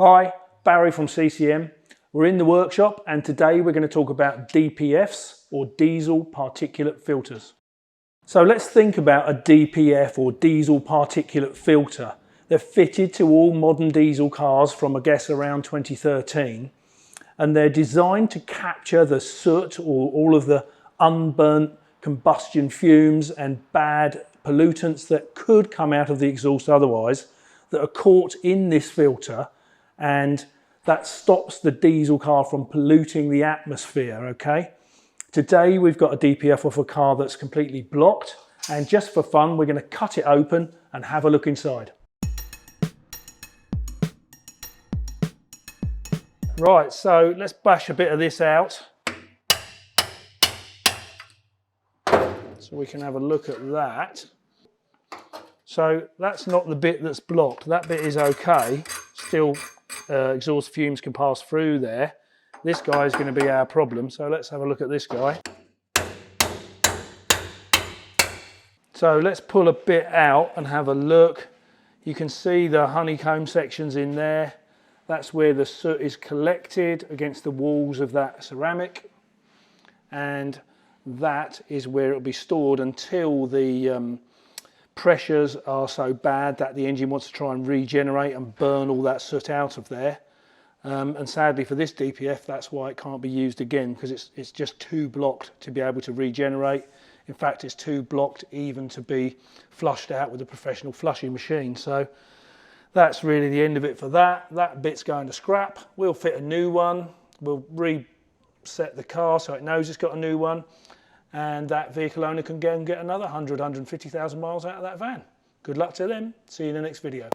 Hi, Barry from CCM. We're in the workshop and today we're going to talk about DPFs or diesel particulate filters. So let's think about a DPF or diesel particulate filter. They're fitted to all modern diesel cars from I guess around 2013 and they're designed to capture the soot or all of the unburnt combustion fumes and bad pollutants that could come out of the exhaust otherwise that are caught in this filter, and that stops the diesel car from polluting the atmosphere, okay? Today we've got a DPF off a car that's completely blocked, and just for fun we're going to cut it open and have a look inside. Right, so let's bash a bit of this out so we can have a look at that. So that's not the bit that's blocked, that bit is okay, still exhaust fumes can pass through there. This guy is going to be our problem, so let's have a look at this guy. So let's pull a bit out and have a look. You can see the honeycomb sections in there. That's where the soot is collected against the walls of that ceramic, and that is where it will be stored until the pressures are so bad that the engine wants to try and regenerate and burn all that soot out of there. And sadly for this DPF, that's why it can't be used again, because it's just too blocked to be able to regenerate. In fact, it's too blocked even to be flushed out with a professional flushing machine. So that's really the end of it for that. That bit's going to scrap. We'll fit a new one. We'll reset the car so it knows it's got a new one. And that vehicle owner can go and get another 100, 150,000 miles out of that van. Good luck to them. See you in the next video.